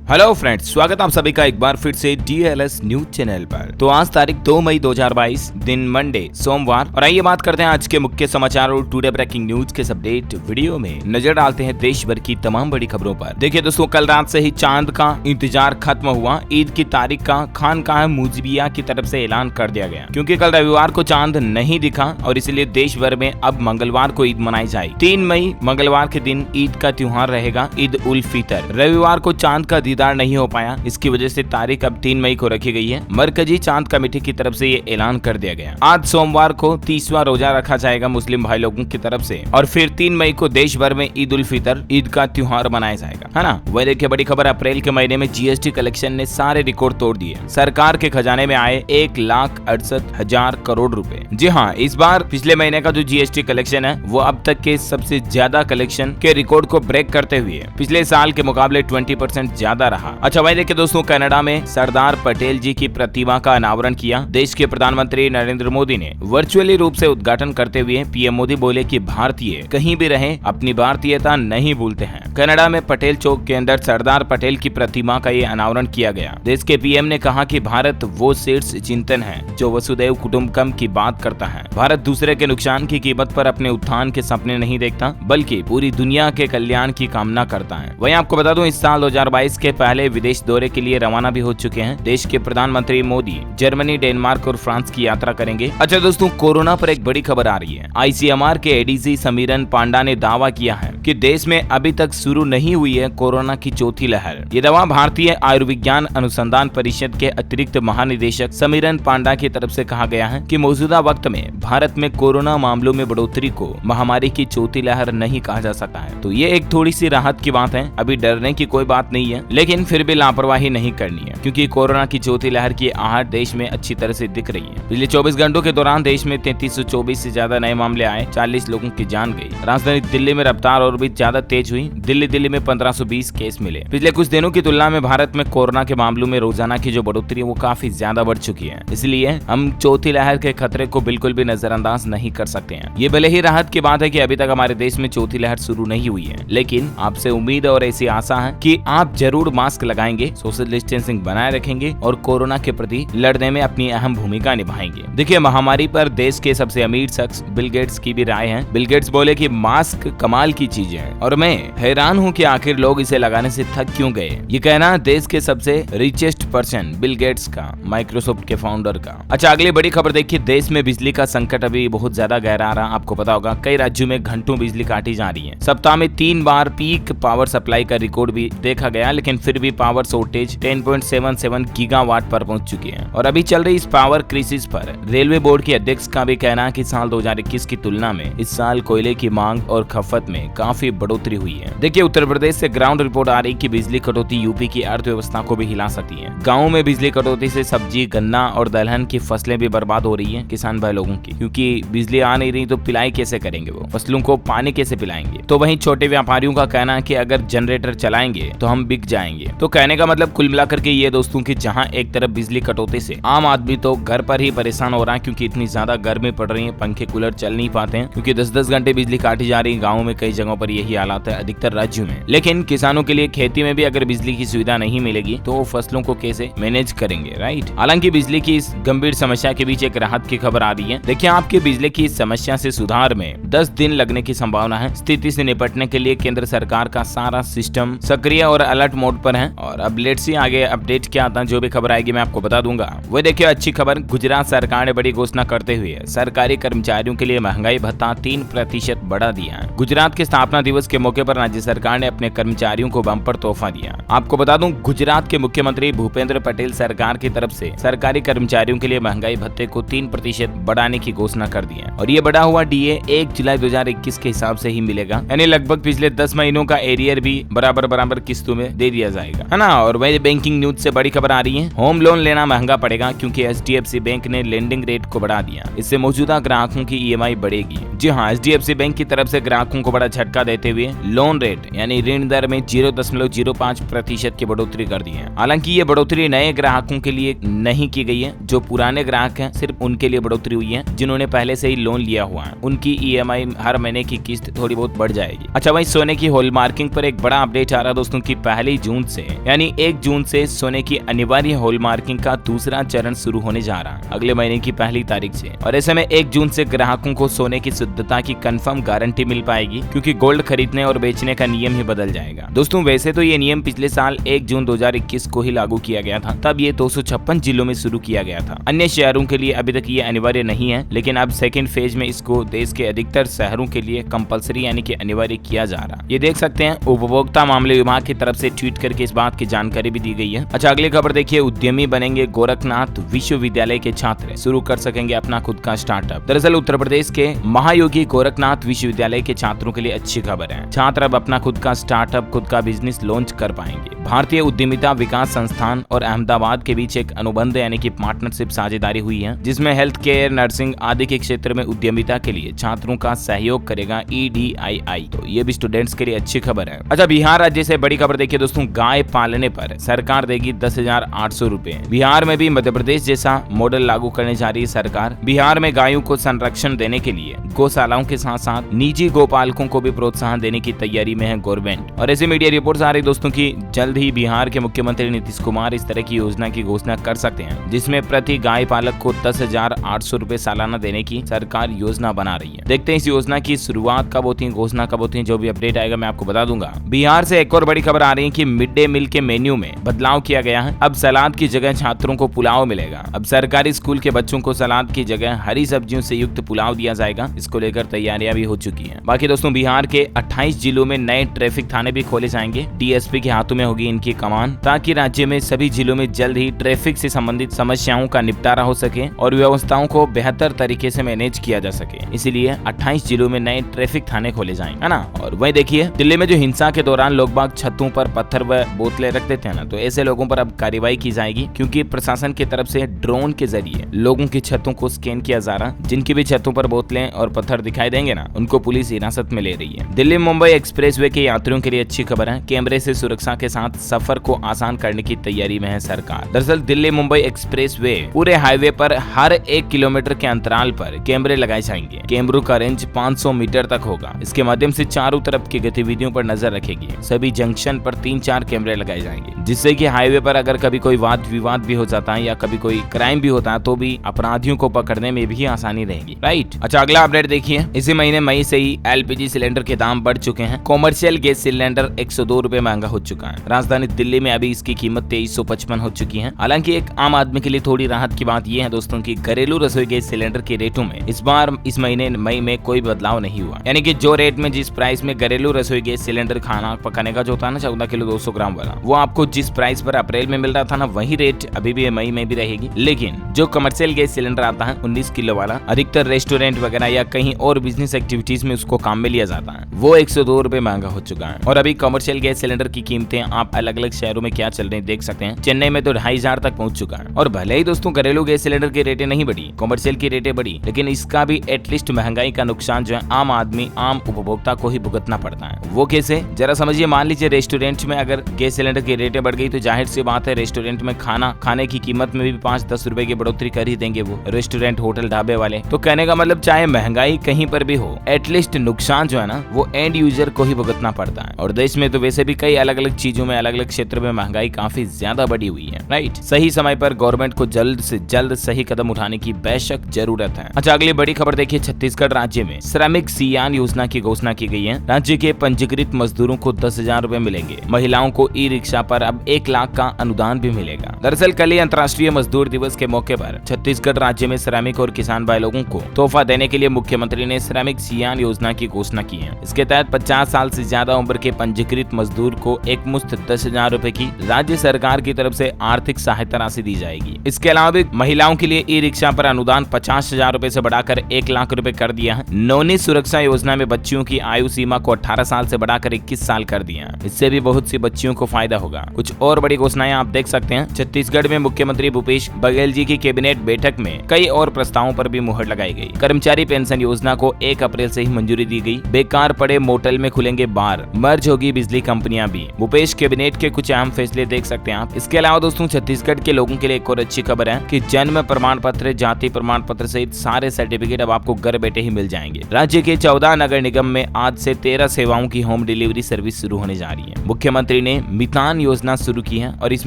Hello friends, स्वागत आप सभी का एक बार फिर से DLS न्यूज चैनल पर। तो आज तारीख 2 मई 2022 दिन मंडे सोमवार, और आइए बात करते हैं आज के मुख्य समाचार और टुडे ब्रेकिंग न्यूज के अपडेट वीडियो में नजर डालते हैं देश भर की तमाम बड़ी खबरों पर। देखिए दोस्तों, कल रात से ही चांद का इंतजार खत्म हुआ। ईद की तारीख का खानकाह मुजीबिया की तरफ से ऐलान कर दिया गया, क्योंकि कल रविवार को चांद नहीं दिखा और इसलिए देश भर में अब मंगलवार को ईद मनाई जाएगी। 3 मई मंगलवार के दिन ईद का त्योहार रहेगा, ईद उल फितर। रविवार को चांद का दीदार नहीं हो पाया, इसकी वजह से तारीख अब 3 मई को रखी गई है। मरकजी चांद कमेटी की तरफ से ये ऐलान कर दिया गया। आज सोमवार को 30वां रोजा रखा जाएगा मुस्लिम भाई लोगों की तरफ से, और फिर 3 मई को देश भर में ईद उल फितर, ईद का त्योहार मनाया जाएगा, है ना। वह देखिए बड़ी खबर, अप्रैल के महीने में GST कलेक्शन ने सारे रिकॉर्ड तोड़ दिए। सरकार के खजाने में आए 1,68,000 करोड़ रुपए। जी हाँ, इस बार पिछले महीने का जो GST कलेक्शन है वो अब तक के सबसे ज्यादा कलेक्शन के रिकॉर्ड को ब्रेक करते हुए पिछले साल के मुकाबले 20% ज्यादा रहा। अच्छा भाई देखिए दोस्तों, कनाडा में सरदार पटेल जी की प्रतिमा का अनावरण किया। देश के प्रधानमंत्री नरेंद्र मोदी ने वर्चुअली रूप से उद्घाटन करते हुए PM मोदी बोले कि भारतीय कहीं भी रहे अपनी भारतीयता नहीं भूलते हैं। कनाडा में पटेल चौक के अंदर सरदार पटेल की प्रतिमा का ये अनावरण किया गया। देश के PM ने कहा कि भारत वो शीर्ष चिंतन है जो वसुदैव कुटुंबकम की बात करता है। भारत दूसरे के नुकसान की कीमत पर अपने उत्थान के सपने नहीं देखता, बल्कि पूरी दुनिया के कल्याण की कामना करता है। वहीं आपको बता दूं, इस साल 2022 के पहले विदेश दौरे के लिए रवाना भी हो चुके हैं। देश के प्रधानमंत्री मोदी जर्मनी, डेनमार्क और फ्रांस की यात्रा करेंगे। अच्छा दोस्तों, कोरोना पर एक बड़ी खबर आ रही है। ICMR के ADG समीरन पांडा ने दावा किया है कि देश में अभी तक शुरू नहीं हुई है कोरोना की चौथी लहर। ये दावा भारतीय आयुर्विज्ञान अनुसंधान परिषद के अतिरिक्त महानिदेशक समीरन पांडा की तरफ से कहा गया है कि मौजूदा वक्त में भारत में कोरोना मामलों में बढ़ोतरी को महामारी की चौथी लहर नहीं कहा जा सकता है। तो ये एक थोड़ी सी राहत की बात है। अभी डरने की कोई बात नहीं है, लेकिन फिर भी लापरवाही नहीं करनी है, क्योंकि कोरोना की चौथी लहर की आहट देश में अच्छी तरह से दिख रही है। पिछले 24 घंटों के दौरान देश में 3324 से ज्यादा नए मामले आए, 40 लोगों की जान गई। राजधानी दिल्ली में रफ्तार और भी ज्यादा तेज हुई। दिल्ली में 1520 केस मिले। पिछले कुछ दिनों की तुलना में भारत में कोरोना के मामलों में रोजाना की जो बढ़ोतरी है वो काफी ज्यादा बढ़ चुकी है। इसलिए हम चौथी लहर के खतरे को बिल्कुल भी नजरअंदाज नहीं कर सकते हैं। ये भले ही राहत की बात है कि अभी तक हमारे देश में चौथी लहर शुरू नहीं हुई है, लेकिन आपसे उम्मीद और ऐसी आशा है कि आप जरूर मास्क लगाएंगे, सोशल डिस्टेंसिंग बनाए रखेंगे और कोरोना के प्रति लड़ने में अपनी अहम भूमिका निभाएंगे। देखिए, महामारी पर देश के सबसे अमीर शख्स बिल गेट्स की भी राय है। बिल गेट्स बोले कि मास्क कमाल की चीज है और मैं हैरान हूं कि आखिर लोग इसे लगाने से थक क्यों गए। ये कहना देश के सबसे रिचेस्ट पर्सन बिल गेट्स का, माइक्रोसॉफ्ट के फाउंडर का। अच्छा, अगली बड़ी खबर देखिए, देश में बिजली का संकट अभी बहुत ज्यादा गहरा रहा। आपको पता होगा कई राज्यों में घंटों बिजली काटी जा रही है। सप्ताह में 3 बार पीक पावर सप्लाई का रिकॉर्ड भी देखा गया, लेकिन फिर भी पावर शॉर्टेज 10.77 गीगावाट पर पहुंच चुकी है। और अभी चल रही इस पावर क्राइसिस पर रेलवे बोर्ड के अध्यक्ष का भी कहना है कि साल 2021 की तुलना में इस साल कोयले की मांग और खपत में काफी बढ़ोतरी हुई है। देखिए, उत्तर प्रदेश से ग्राउंड रिपोर्ट आ रही कि बिजली कटौती यूपी की अर्थव्यवस्था को भी हिला सकती है। गाँव में बिजली कटौती से सब्जी, गन्ना और दलहन की फसलें भी बर्बाद हो रही है किसान भाई लोगों की, क्योंकि बिजली आ नहीं रही तो पिलाई कैसे करेंगे, वो फसलों को पानी कैसे पिलाएंगे। तो वहीं छोटे व्यापारियों का कहना है कि अगर जनरेटर चलाएंगे तो हम बिक जाएंगे। तो कहने का मतलब कुल मिलाकर के ये दोस्तों कि जहां एक तरफ बिजली कटौती से आम आदमी तो घर पर ही परेशान हो रहा है, क्योंकि इतनी ज्यादा गर्मी पड़ रही है, पंखे कूलर चल नहीं पाते हैं, क्योंकि 10-10 घंटे बिजली काटी जा रही है। गाँव में कई जगहों पर यही हालात है, अधिकतर राज्यों में। लेकिन किसानों के लिए खेती में भी अगर बिजली की सुविधा नहीं मिलेगी तो वो फसलों को कैसे मैनेज करेंगे, राइट। हालांकि बिजली की इस गंभीर समस्या के बीच एक राहत की खबर आ रही है। देखिए, आपके बिजली की समस्या से सुधार में 10 दिन लगने की संभावना है। स्थिति से निपटने के लिए केंद्र सरकार का सारा सिस्टम सक्रिय और अलर्ट मोड पर है। और अब लेट्स सी आगे अपडेट क्या आता है। जो भी खबर आएगी मैं आपको बता दूंगा। वो देखिए अच्छी खबर, गुजरात सरकार ने बड़ी घोषणा करते हुए सरकारी कर्मचारियों के लिए महंगाई भत्ता 3% बढ़ा दिया है। गुजरात के स्थापना दिवस के मौके पर राज्य सरकार ने अपने कर्मचारियों को बम्पर तोहफा दिया। आपको बता दूं, गुजरात के मुख्यमंत्री भूपेंद्र पटेल सरकार की तरफ से सरकारी कर्मचारियों के लिए महंगाई भत्ते को 3% बढ़ाने की घोषणा कर दी है। और ये बढ़ा हुआ DA 1 जुलाई 2021 के हिसाब से ही मिलेगा, यानी लगभग पिछले 10 महीनों का एरियर भी बराबर किस्तों में दे दिया जाएगा, है ना। और वही बैंकिंग न्यूज से बड़ी खबर आ रही है, होम लोन लेना महंगा पड़ेगा क्योंकि HDFC बैंक ने लेंडिंग रेट को बढ़ा दिया। इससे मौजूदा ग्राहकों की EMI बढ़ेगी। जी हाँ, HDFC बैंक की तरफ से ग्राहकों को बड़ा झटका देते हुए लोन रेट यानी ऋण दर में 0.05% की बढ़ोतरी कर दी है। हालांकि ये बढ़ोतरी नए ग्राहकों के लिए नहीं की गई है। जो पुराने ग्राहक हैं सिर्फ उनके लिए बढ़ोतरी हुई है, जिन्होंने पहले से ही लोन लिया हुआ है उनकी EMI हर महीने की किस्त थोड़ी बहुत बढ़ जाएगी। अच्छा भाई, सोने की हॉलमार्किंग पर एक बड़ा अपडेट आ रहा है दोस्तों की 1 जून जून से यानी 1 जून से सोने की अनिवार्य हॉलमार्किंग का दूसरा चरण शुरू होने जा रहा है अगले महीने की 1 तारीख से। और ऐसे में 1 जून से ग्राहकों को सोने की शुद्धता की कंफर्म गारंटी मिल पाएगी, क्योंकि गोल्ड खरीदने और बेचने का नियम ही बदल जाएगा। दोस्तों वैसे तो ये नियम पिछले साल 1 जून 2021 को ही लागू किया गया था, तब ये 256 जिलों में शुरू किया गया था। अन्य शहरों के लिए अभी तक ये अनिवार्य नहीं है, लेकिन अब सेकेंड फेज में इसको देश के अधिकतर शहरों के लिए कंपलसरी यानी कि अनिवार्य किया जा रहा है। ये देख सकते हैं उपभोक्ता मामले विभाग की तरफ से ट्वीट करके इस बात की जानकारी भी दी गई है। अच्छा, अगली खबर देखिए, उद्यमी बनेंगे गोरखनाथ विश्वविद्यालय के छात्र, शुरू कर सकेंगे अपना खुद का स्टार्टअप। दरअसल उत्तर प्रदेश के महायोगी गोरखनाथ विश्वविद्यालय के छात्रों के लिए अच्छी खबर है। छात्र अब अपना खुद का स्टार्टअप, खुद का बिजनेस लॉन्च कर पाएंगे। भारतीय उद्यमिता विकास संस्थान और अहमदाबाद के बीच एक अनुबंध यानी कि पार्टनरशिप साझेदारी हुई है, जिसमें हेल्थ केयर, नर्सिंग आदि के क्षेत्र में उद्यमिता के लिए छात्रों का सहयोग करेगा EDII। तो ये भी स्टूडेंट्स के लिए अच्छी खबर है। अच्छा, बिहार राज्य से बड़ी खबर देखिए दोस्तों, गाय पालने पर सरकार देगी 10,800 रुपए। बिहार में भी मध्य प्रदेश जैसा मॉडल लागू करने जा रही है सरकार। बिहार में गायों को संरक्षण देने के लिए गौशालाओं के साथ साथ निजी गोपालकों को भी प्रोत्साहन देने की तैयारी में है गवर्नमेंट। और ऐसे मीडिया रिपोर्ट्स आ रही दोस्तों की जल्द ही बिहार के मुख्यमंत्री नीतीश कुमार इस तरह की योजना की घोषणा कर सकते हैं, जिसमें प्रति गाय पालक को 10,800 रुपए सालाना देने की सरकार योजना बना रही है। देखते हैं इस योजना की शुरुआत कब होती है, घोषणा कब होती है। जो भी अपडेट आएगा मैं आपको बता दूंगा। बिहार से एक और बड़ी खबर आ रही है कि मिड डे मील के मेन्यू में बदलाव किया गया है। अब सलाद की जगह छात्रों को पुलाव मिलेगा। अब सरकारी स्कूल के बच्चों को सलाद की जगह हरी सब्जियों से युक्त पुलाव दिया जाएगा। इसको लेकर तैयारियां भी हो चुकी हैं। बाकी दोस्तों, बिहार के 28 जिलों में नए ट्रैफिक थाने भी खोले जाएंगे। DSP के हाथों में होगी इनकी कमान, ताकि राज्य में सभी जिलों में जल्द ही ट्रैफिक से संबंधित समस्याओं का निपटारा हो सके और व्यवस्थाओं को बेहतर तरीके से मैनेज किया जा सके। इसीलिए 28 जिलों में नए ट्रैफिक थाने खोले जाएंगे, है ना। और वही देखिए, दिल्ली में जो हिंसा के दौरान लोग बाग छतों पर पत्थर व बोतलें रख देते हैं ना, तो ऐसे लोगों पर अब कार्रवाई की जाएगी, क्योंकि प्रशासन की तरफ से ड्रोन के जरिए लोगों की छतों को स्कैन किया जा रहा है। जिनकी भी छतों पर बोतलें और पत्थर दिखाई देंगे ना, उनको पुलिस हिरासत में ले रही है। दिल्ली मुंबई एक्सप्रेसवे के यात्रियों के लिए अच्छी खबर है। कैमरे से सुरक्षा के साथ सफर को आसान करने की तैयारी में है सरकार। दरअसल दिल्ली मुंबई एक्सप्रेसवे पूरे हाईवे पर हर 1 किलोमीटर के अंतराल पर कैमरे लगाए जाएंगे। कैमरों का रेंज 500 मीटर तक होगा। इसके माध्यम से चारों तरफ की गतिविधियों पर नजर रखेगी। सभी जंक्शन पर 3-4 कैमरे लगाए जाएंगे, जिससे कि हाईवे पर अगर कभी कोई वाद विवाद भी हो जाता है या कभी कोई क्राइम भी होता है, तो भी अपराधियों को पकड़ने में भी आसानी रहेगी, राइट। अच्छा, अगला अपडेट देखिए, इसी महीने मई से ही LPG सिलेंडर के दाम बढ़ चुके हैं। कॉमर्शियल गैस सिलेंडर 102 रुपए महंगा हो चुका है। राजधानी दिल्ली में अभी इसकी कीमत 2355 हो चुकी है। हालांकि एक आम आदमी के लिए थोड़ी राहत की बात यह है दोस्तों की घरेलू रसोई गैस सिलेंडर के रेटों में इस बार इस महीने मई में कोई बदलाव नहीं हुआ। यानी कि जो रेट में जिस प्राइस में घरेलू रसोई गैस सिलेंडर खाना पकाने का जो होता है ना 14 किलो 200 ग्राम वाला, वो आपको जिस प्राइस पर अप्रैल में मिल रहा था ना, वही रेट अभी भी मई में भी रहेगी। लेकिन जो कमर्शियल गैस सिलेंडर आता है 19 किलो वाला, अधिकतर रेस्टोरेंट वगैरह या कहीं और बिजनेस एक्टिविटीज में उसको काम में लिया जाता है, वो 102 रुपए महंगा हो चुका है। और अभी कमर्शियल गैस सिलेंडर की कीमतें आप अलग अलग शहरों में क्या चल रही है देख सकते हैं। चेन्नई में तो 2500 तक पहुंच चुका है। और भले ही दोस्तों घरेलू गैस सिलेंडर की रेटें नहीं बढ़ी, कमर्शियल की रेटें बढ़ी, लेकिन इसका भी एटलीस्ट महंगाई का नुकसान जो है आम आदमी, आम उपभोक्ता को ही भुगतना पड़ता है। वो कैसे, जरा समझिए। मान लीजिए रेस्टोरेंट में अगर गैस सिलेंडर की रेटें बढ़ गई, तो जाहिर सी बात है रेस्टोरेंट में खाने की कीमत में भी 5-10 रुपए की बढ़ोतरी कर ही देंगे वो रेस्टोरेंट, होटल, ढाबे वाले। तो कहने का मतलब चाहे महंगाई कहीं पर भी हो, एटलीस्ट नुकसान जो है ना वो एंड यूजर को ही भुगतना पड़ता है। और देश में तो वैसे भी कई अलग अलग चीजों में, अलग अलग क्षेत्र में महंगाई काफी ज्यादा बढ़ी हुई है, राइट। सही समय पर गवर्नमेंट को जल्द से जल्द सही कदम उठाने की बेशक जरूरत है। अच्छा, अगली बड़ी खबर देखिए, छत्तीसगढ़ राज्य में श्रमिक सियान योजना की घोषणा की गई है। राज्य के पंजीकृत मजदूरों को 10,000 रुपए मिलेंगे। महिलाओं को ई-रिक्शा पर अब 1 लाख का अनुदान भी मिलेगा। दरअसल कल ही अंतर्राष्ट्रीय मजदूर दिवस के मौके पर छत्तीसगढ़ राज्य में श्रमिक और किसान भाई लोगों को तोहफा देने के लिए मुख्यमंत्री ने श्रमिक सियान योजना की घोषणा की है। इसके तहत 50 साल से ज्यादा उम्र के पंजीकृत मजदूर को एक मुश्त 10,000 रुपए की राज्य सरकार की तरफ से आर्थिक सहायता राशि दी जाएगी। इसके अलावा भी महिलाओं के लिए ई-रिक्शा पर अनुदान 50,000 रुपए से बढ़ाकर 1 लाख रुपए कर दिया है। नवनीत सुरक्षा योजना में बच्चियों की आयु सीमा को 18 साल से बढ़ाकर 21 साल कर दिया है। इससे भी बहुत सी बच्चियों को फायदा होगा। कुछ और बड़ी घोषणाएं आप देख सकते हैं। छत्तीसगढ़ में मुख्यमंत्री भूपेश बघेल जी की कैबिनेट बैठक में कई और प्रस्तावों पर भी मुहर लगाई गई। कर्मचारी पेंशन योजना को 1 अप्रैल से ही मंजूरी दी गई। बेकार पड़े मोटल में खुलेंगे बार, मर्ज होगी बिजली कंपनियां भी। भूपेश कैबिनेट के कुछ अहम फैसले देख सकते हैं आप। इसके अलावा दोस्तों छत्तीसगढ़ के लोगों के लिए एक और अच्छी खबर है कि जन्म प्रमाण पत्र, जाति प्रमाण पत्र सहित सारे सर्टिफिकेट अब आपको घर बैठे ही मिल जाएंगे। राज्य के 14 नगर निगम में आज से 13 सेवाओं की होम डिलीवरी सर्विस शुरू होने जा रही है। मुख्यमंत्री ने मितान योजना शुरू की है और इस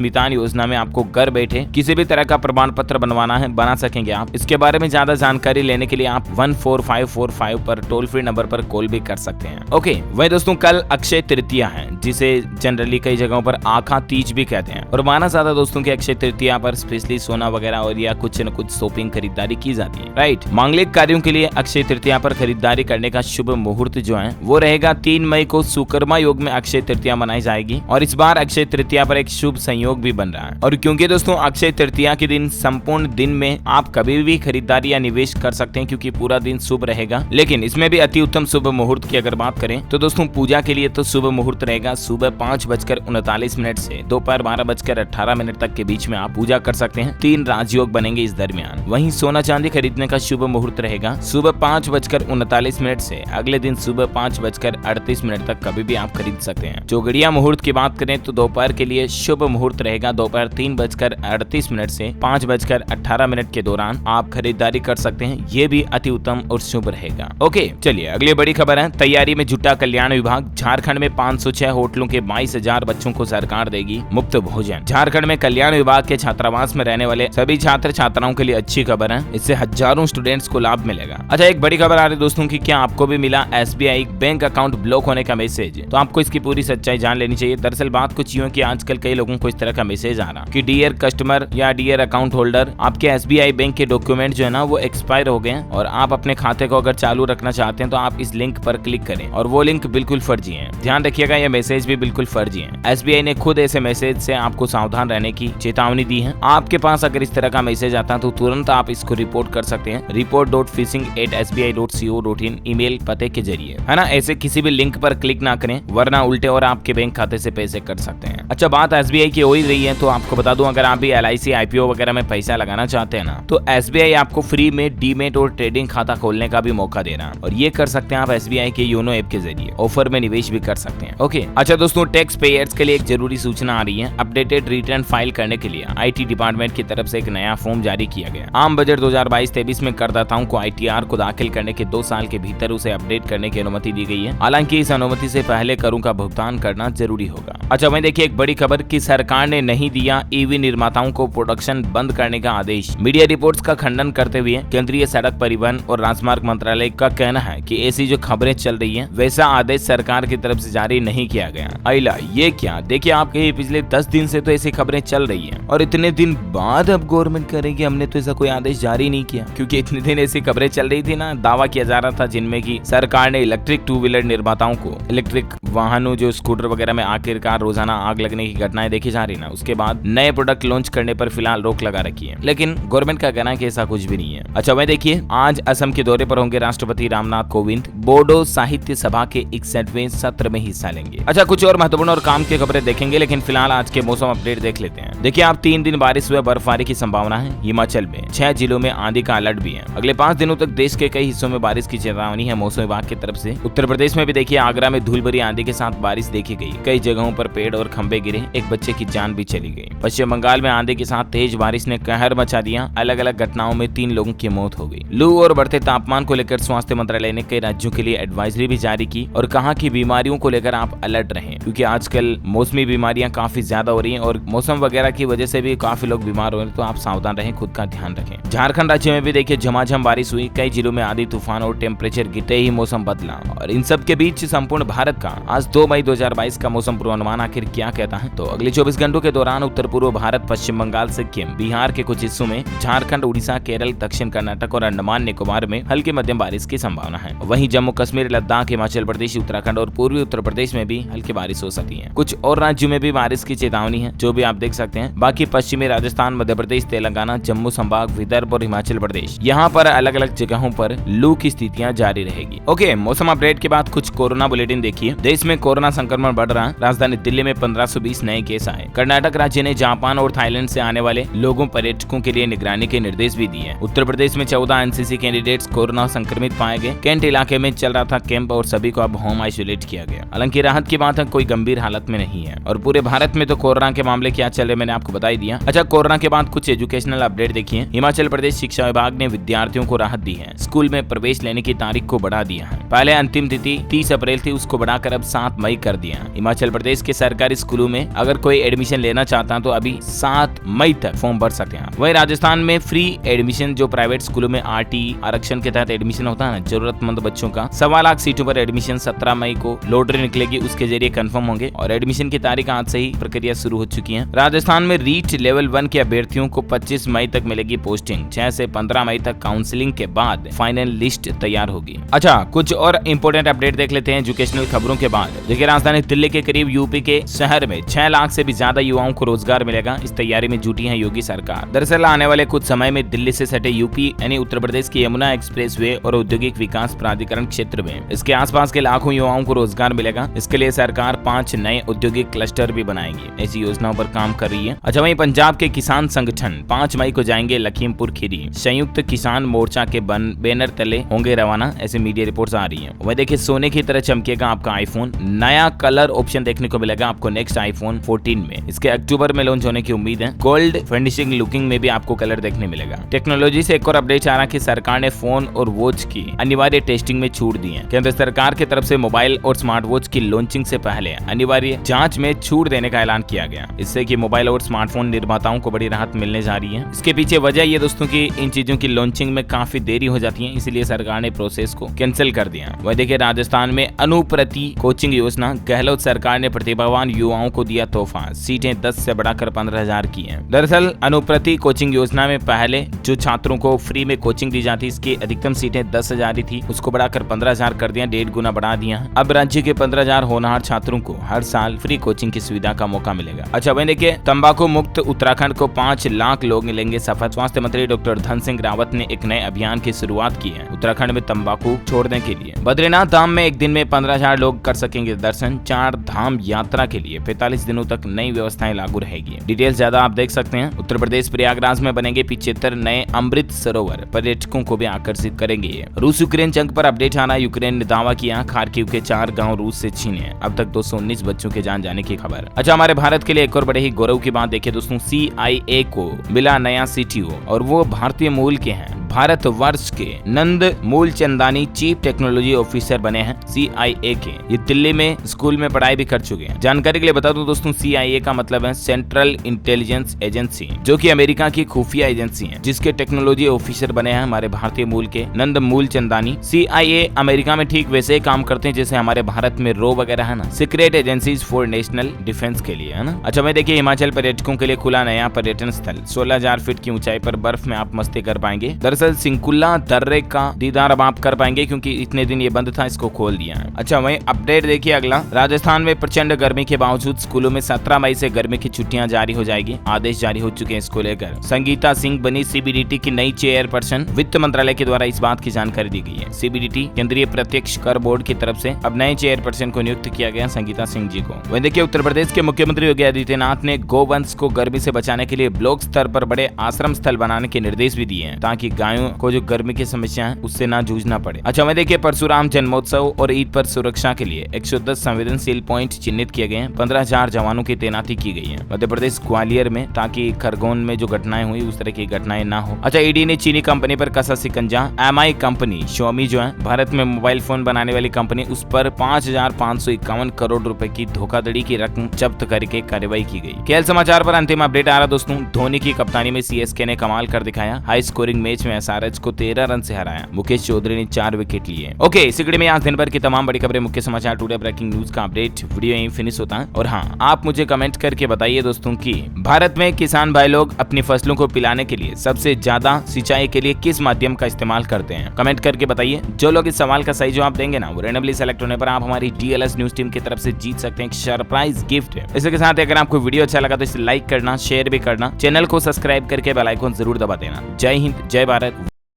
मितान योजना में आपको घर बैठे किसी भी तरह का प्रमाण पत्र बनवाना है, बना सकेंगे आप। इसके बारे में ज्यादा जानकारी लेने के लिए आप 14545 पर टोल फ्री नंबर पर कॉल भी कर सकते हैं। ओके, वही दोस्तों कल अक्षय तृतीया है, जिसे जनरली कई जगहों पर आखा तीज भी कहते हैं और माना जाता दोस्तों की अक्षय तृतीया पर स्पेशली सोना वगैरह और या कुछ न कुछ शॉपिंग खरीदारी की जाती है, राइट। मांगलिक कार्यों के लिए अक्षय तृतीया पर खरीदारी करने का शुभ मुहूर्त जो है वो रहेगा 3 मई को सुकर्मा योग में अक्षय तृतीया मनाई जाएगी और इस बार अक्षय तृतीया पर एक शुभ संयोग भी बन रहा है। और क्योंकि दोस्तों अक्षय तृतीया के दिन संपूर्ण दिन में आप कभी भी खरीदारी या निवेश कर सकते हैं क्योंकि पूरा दिन शुभ रहेगा, लेकिन इसमें भी अति उत्तम शुभ मुहूर्त की अगर बात करें तो दोस्तों पूजा के लिए तो शुभ मुहूर्त रहेगा सुबह 5:39 से दोपहर 12:18 तक के बीच में आप पूजा कर सकते हैं। 3 राजयोग बनेंगे इस दरमियान। वहीं सोना चांदी खरीदने का शुभ मुहूर्त रहेगा सुबह 5:39 से अगले दिन सुबह 5:38 तक कभी भी आप खरीद सकते हैं। चौगड़िया मुहूर्त की बात करें तो दोपहर के लिए शुभ मुहूर्त रहेगा दोपहर 3:38 से 5:18 के दौरान आप खरीदारी कर सकते हैं। ये भी अति उत्तम और शुभ रहेगा। ओके, चलिए अगली बड़ी खबर है। तैयारी में जुटा कल्याण विभाग। झारखंड में 506 होटलों के 22,000 बच्चों को सरकार देगी मुफ्त भोजन। झारखंड में कल्याण विभाग के छात्रावास में रहने वाले सभी छात्र छात्राओं के लिए अच्छी खबर है, इससे हजारों स्टूडेंट्स को लाभ मिलेगा। अच्छा, एक बड़ी खबर आ रही है दोस्तों की क्या आपको भी मिला SBI बैंक अकाउंट ब्लॉक होने का मैसेज? तो आपको इसकी पूरी सच्चाई जान लेनी चाहिए। दरअसल बात कुछ यूं कि आजकल कई लोगों को इस तरह का मैसेज आ रहा कि डियर कस्टमर या डियर अकाउंट होल्डर, आपके SBI बैंक के डॉक्यूमेंट जो है ना वो एक्सपायर हो गए हैं और आप अपने खाते को अगर चालू रखना चाहते हैं तो आप इस लिंक पर क्लिक करें और वो लिंक बिल्कुल फर्जी है। ध्यान रखिएगा, ये मैसेज भी बिल्कुल फर्जी है। SBI ने खुद ऐसे मैसेज से आपको सावधान रहने की चेतावनी दी है। आपके पास अगर इस तरह का मैसेज आता है तो तुरंत आप इसको रिपोर्ट कर सकते हैं report.phishing@sbi.co.in ईमेल पते के जरिए, है ना। ऐसे किसी भी लिंक पर क्लिक ना करें वरना उल्टे और आपके बैंक खाते से पैसे कट सकते हैं। अच्छा, बात SBI की हो ही रही है तो आपको बता दूं, अगर आप भी LIC IPO वगैरह में पैसा लगाना चाहते हैं ना तो SBI आपको फ्री में डीमेट और ट्रेडिंग खाता खोलने का भी मौका दे रहा है और ये कर सकते हैं आप SBI के योनो ऐप के जरिए। ऑफर में निवेश भी कर सकते हैं। ओके, अच्छा दोस्तों, टैक्स पेयर्स के लिए एक जरूरी सूचना आ रही है। अपडेटेड रिटर्न फाइल करने के लिए IT डिपार्टमेंट की तरफ से एक नया फॉर्म जारी किया गया। आम बजट 2022-23 में करदाताओं को ITR को दाखिल करने के 2 साल के भीतर उसे अपडेट करने की अनुमति दी गई है। हालांकि इस अनुमति से पहले करों का भुगतान करना जरूरी होगा। अच्छा, वहीं देखिए एक बड़ी खबर कि सरकार ने नहीं दिया EV निर्माताओं को प्रोडक्शन बंद करने का आदेश। मीडिया रिपोर्ट्स का खंडन करते हुए केंद्रीय सड़क परिवहन और राजमार्ग मंत्रालय का कहना है कि ऐसी जो खबरें चल रही हैं वैसा आदेश सरकार की तरफ से जारी नहीं किया गया। आइला ये क्या, देखिए आपके पिछले 10 दिन से तो ऐसी खबरें चल रही हैं और इतने दिन बाद अब गवर्नमेंट करेगी हमने तो ऐसा कोई आदेश जारी नहीं किया, क्योंकि इतने दिन ऐसी खबरें चल रही थी ना, दावा किया जा रहा था जिनमें की सरकार ने इलेक्ट्रिक 2 व्हीलर निर्माताओं को, इलेक्ट्रिक वाहनों जो स्कूटर वगैरह में आखिरकार रोजाना आग लगने की घटनाएं देखी जा रही ना, उसके बाद नए प्रोडक्ट लॉन्च करने पर फिलहाल रोक लगा रखी है। लेकिन गवर्नमेंट का कहना है कि ऐसा कुछ भी नहीं है। अच्छा, वह देखिए आज असम के दौरे पर होंगे राष्ट्रपति रामनाथ कोविंद। बोडो साहित्य सभा के 61वें सत्र में हिस्सा लेंगे। अच्छा, कुछ और महत्वपूर्ण और काम की खबरें देखेंगे, लेकिन फिलहाल आज के मौसम अपडेट देख लेते हैं। देखिए आप 3 दिन बारिश व बर्फबारी की संभावना है। हिमाचल में 6 जिलों में आंधी का अलर्ट भी है। अगले 5 दिनों तक देश के कई हिस्सों में बारिश की चेतावनी है मौसम विभाग की तरफ से। उत्तर प्रदेश में भी देखिए आगरा में धूल भरी आंधी के साथ बारिश देखी गई। कई जगहों पर पेड़ और खंभे गिरे, एक बच्चे की जान भी चली गई। पश्चिम बंगाल में आंधी के साथ तेज बारिश ने कहर मचा दिया। अलग अलग घटनाओं में 3 लोगों की मौत हो गई। लू और बढ़ते तापमान को लेकर स्वास्थ्य मंत्रालय ने कई राज्यों के लिए एडवाइजरी भी जारी की और कहा कि बीमारियों को लेकर आप अलर्ट रहें, क्योंकि आजकल मौसमी बीमारियां काफी ज्यादा हो रही हैं और मौसम वगैरह की वजह से भी काफी लोग बीमार हो रहे हैं, तो आप सावधान रहें, खुद का ध्यान रखें। झारखंड राज्य में भी देखिए झमाझम बारिश हुई। कई जिलों में आंधी तूफान और टेम्परेचर गिरते ही मौसम बदला और इन सब के बीच संपूर्ण भारत का आज 2 मई 2022 का मौसम पूर्वानुमान आखिर क्या कहता है। तो अगले 24 घंटों के दौरान उत्तर पूर्व भारत, पश्चिम बंगाल, सिक्किम, बिहार के कुछ हिस्सों में, झारखंड, उड़ीसा, केरल, दक्षिण कर्नाटक और अंडमान निकोबार में हल्की मध्यम बारिश की संभावना है। वहीं जम्मू कश्मीर, लद्दाख, हिमाचल प्रदेश, उत्तराखंड और पूर्वी उत्तर प्रदेश में भी हल्की बारिश हो सकती है। कुछ और राज्यों में भी बारिश की चेतावनी है, जो भी आप देख सकते हैं। बाकी पश्चिमी राजस्थान, मध्य प्रदेश, तेलंगाना, जम्मू संभाग, विदर्भ और हिमाचल प्रदेश, यहाँ पर अलग अलग जगहों पर लू की स्थितियां जारी रहेगी। ओके, मौसम अपडेट के बाद कुछ कोरोना बुलेटिन देखिए। देश में कोरोना संक्रमण बढ़ रहा है। राजधानी दिल्ली में 1520 नए केस आए। कर्नाटक राज्य ने जापान और थाईलैंड से आने वाले लोगों, पर्यटकों के लिए निगरानी के निर्देश भी दिए। उत्तर प्रदेश में 14 एनसीसी कैंडिडेट्स कोरोना संक्रमित पाए गए। कैंट इलाके में चल रहा था कैंप और सभी को अब होम आइसोलेट किया गया। हालांकि राहत की बात है, कोई गंभीर हालत में नहीं है। और पूरे भारत में तो कोरोना के मामले क्या चल रहे मैंने मैंने आपको बता ही दिया। अच्छा, कोरोना के बाद कुछ एजुकेशनल अपडेट देखिए। हिमाचल प्रदेश शिक्षा विभाग ने विद्यार्थियों को राहत दी है। स्कूल में प्रवेश लेने की तारीख को बढ़ा दिया है। पहले अंतिम तिथि 30 अप्रैल थी, उसको बढ़ाकर अब 7 मई कर दिया है। हिमाचल प्रदेश के सरकारी स्कूलों में अगर कोई एडमिशन लेना चाहता है तो अभी 7 मई तक फॉर्म भर सकते हैं। वहीं राजस्थान में फ्री एडमिशन, जो प्राइवेट स्कूलों में आरटी आरक्षण के तहत एडमिशन होता है ना, जरूरतमंद बच्चों का 1.25 लाख सीटों पर एडमिशन 17 मई को लॉटरी निकलेगी, उसके जरिए कंफर्म होंगे और एडमिशन की तारीख आज से ही प्रक्रिया शुरू हो चुकी है। राजस्थान में रीट लेवल 1 के अभ्यर्थियों को 25 मई तक मिलेगी पोस्टिंग। 6 से 15 मई तक काउंसलिंग के बाद फाइनल लिस्ट तैयार होगी। अच्छा, कुछ और इंपोर्टेंट अपडेट देख लेते हैं एजुकेशनल खबरों के बाद। देखिए, राजधानी दिल्ली के करीब यूपी के शहर में 6 लाख से भी ज्यादा युवाओं को रोजगार मिलेगा। इस तैयारी में जुटी है योगी सरकार। दरअसल आने वाले कुछ समय में दिल्ली से सटे यूपी यानी उत्तर प्रदेश की यमुना एक्सप्रेसवे और औद्योगिक विकास प्राधिकरण क्षेत्र में इसके आसपास के लाखों युवाओं को रोजगार मिलेगा। इसके लिए सरकार 5 नए औद्योगिक क्लस्टर भी बनाएगी। ऐसी योजनाओं पर काम कर रही है। अच्छा, वहीं पंजाब के किसान संगठन 5 मई को जाएंगे लखीमपुर खीरी। संयुक्त किसान मोर्चा के बैनर तले होंगे रवाना, ऐसे मीडिया रिपोर्ट्स आ रही हैं। वह देखिए, सोने की तरह चमकेगा आपका आईफोन। नया कलर ऑप्शन देखने को मिलेगा आपको नेक्स्ट आईफोन 14 में। इसके अक्टूबर में लॉन्च होने की उम्मीद है। गोल्ड फिनिशिंग लुकिंग में भी आपको कलर देखने मिलेगा। टेक्नोलॉजी से एक और अपडेट आ रहा है कि सरकार ने फोन और वॉच की अनिवार्य टेस्टिंग में छूट दी है। केंद्र सरकार की तरफ से मोबाइल और स्मार्ट वॉच की लॉन्चिंग से पहले अनिवार्य जांच में छूट देने का ऐलान किया गया। इससे कि मोबाइल और स्मार्टफोन निर्माताओं को बड़ी राहत मिलने जा रही है। इसके पीछे वजह ये दोस्तों की इन चीजों की लॉन्चिंग में काफी देरी हो जाती है, इसलिए सरकार ने प्रोसेस को कैंसिल कर दिया। वह देखिए, राजस्थान में अनुप्रति कोचिंग योजना, गहलोत सरकार ने प्रतिभावान युवाओं को दिया तोहफा। सीटें 10 से बढ़ाकर 15,000 की हैं। दरअसल अनुप्रति कोचिंग योजना में पहले जो छात्रों को फ्री में कोचिंग दी जाती, इसकी अधिकतम सीटें 10,000 थी, उसको बढ़ाकर 15,000 कर दिया, 1.5 गुना बढ़ा दिया। अब राज्य के 15,000 होनहार छात्रों को हर साल फ्री कोचिंग की सुविधा का मौका मिलेगा। अच्छा, वहीं देखिए, तंबाकू मुक्त उत्तराखंड को 5 लाख लोग मिलेंगे शपथ। स्वास्थ्य मंत्री डॉक्टर धन सिंह रावत ने एक नए अभियान की शुरुआत की है उत्तराखंड में तंबाकू छोड़ने के लिए। बद्रीनाथ धाम में एक दिन में 15,000 लोग कर सकेंगे दर्शन। 4 धाम यात्रा के लिए 45 दिनों तक नई व्यवस्थाएं लागू रहेगी। डिटेल्स ज्यादा आप देख सकते हैं। उत्तर प्रदेश प्रयागराज में बनेंगे 75 नए अमृत सरोवर, पर्यटकों को भी आकर्षित करेंगे। रूस यूक्रेन जंग पर अपडेट आना। यूक्रेन ने दावा किया खार्किव के 4 गांव रूस से छीने। अब तक 219 बच्चों के जान जाने की खबर। अच्छा, हमारे भारत के लिए एक और बड़े ही गौरव की बात देखिए दोस्तों, CIA को मिला नया CTO और वो भारतीय मूल के हैं। भारत वर्ष के नंद मूलचंदानी चीफ टेक्नोलॉजी ऑफिसर बने हैं CIA के। ये दिल्ली में स्कूल में पढ़ाई भी कर चुके हैं। जानकारी के लिए बता दूं दोस्तों, CIA का मतलब है सेंट्रल इंटेलिजेंस एजेंसी, जो कि अमेरिका की खुफिया एजेंसी है, जिसके टेक्नोलॉजी ऑफिसर बने हैं हमारे भारतीय मूल के नंद मूलचंदानी। CIA अमेरिका में ठीक वैसे ही काम करते हैं जैसे हमारे भारत में RAW वगैरह है ना, secret agencies for national defence के लिए, है ना। अच्छा, मैं देखिए, हिमाचल पर्यटकों के लिए खुला नया पर्यटन स्थल। 16,000 फीट की ऊंचाई पर बर्फ में आप मस्ती कर पाएंगे। दरअसल सिंकुला दर्रे का दीदार अब आप कर पाएंगे, क्योंकि इतने दिन ये बंद था, इसको खोल दिया है। अच्छा, वहीं अपडेट देखिए अगला। राजस्थान में प्रचंड गर्मी के बावजूद स्कूलों में 17 मई से गर्मी की छुट्टियां जारी हो जाएगी। आदेश जारी हो चुके हैं इसको लेकर। संगीता सिंह बनी CBDT की नई चेयरपर्सन। वित्त मंत्रालय के द्वारा इस बात की जानकारी दी गई है। CBDT केंद्रीय प्रत्यक्ष कर बोर्ड की तरफ से अब नए चेयरपर्सन को नियुक्त किया गया, संगीता सिंह जी को। वहीं देखिए, उत्तर प्रदेश के मुख्यमंत्री योगी आदित्यनाथ ने गोवंश को गर्मी से बचाने के लिए ब्लॉक स्तर पर बड़े आश्रम स्थल बनाने के निर्देश भी दिए हैं, ताकि गायों को जो गर्मी की समस्या है उससे ना जूझना पड़े। अच्छा, मैं देखिए, परशुराम जन्मोत्सव और ईद पर सुरक्षा के लिए 110 संवेदनशील पॉइंट चिन्हित किए गए हैं। 15,000 जवानों की तैनाती की गई है मध्य प्रदेश ग्वालियर में, ताकि खरगोन में जो घटनाएं हुई उस तरह की घटनाएं ना हो। अच्छा, ED ने चीनी कंपनी पर कसा शिकंजा। MI कंपनी Xiaomi जो है भारत में मोबाइल फोन बनाने वाली कंपनी, उस पर 5,551 करोड़ रुपए की धोखाधड़ी की रकम जब्त करके कार्रवाई की गई। खेल समाचार पर अंतिम अपडेट आ रहा दोस्तों। धोनी की कप्तानी में CSK ने कमाल कर दिखाया। हाई स्कोरिंग मैच में SRH को 13 रन से हराया। मुकेश चौधरी ने 4 विकेट लिए। ओके, इसी कड़ी में आज दिन भर की तमाम बड़ी खबरें, मुख्य समाचार, टुडे ब्रेकिंग न्यूज का अपडेट वीडियो यहीं फिनिश होता है। और हाँ, आप मुझे कमेंट करके बताइए दोस्तों कि भारत में किसान भाई लोग अपनी फसलों को पिलाने के लिए सबसे ज्यादा सिंचाई के लिए किस माध्यम का इस्तेमाल करते हैं। कमेंट करके बताइए। जो लोग इस सवाल का सही जवाब देंगे ना, वो रैंडमली सेलेक्ट होने पर आप हमारी DLS न्यूज टीम की तरफ से जीत सकते हैं एक सरप्राइज गिफ्ट। इसी के साथ अगर आपको वीडियो अच्छा लगा तो इसे लाइक करना, शेयर भी करना, चैनल को सब्सक्राइब करके बेल आइकन जरूर दबा देना। जय हिंद, जय भारत।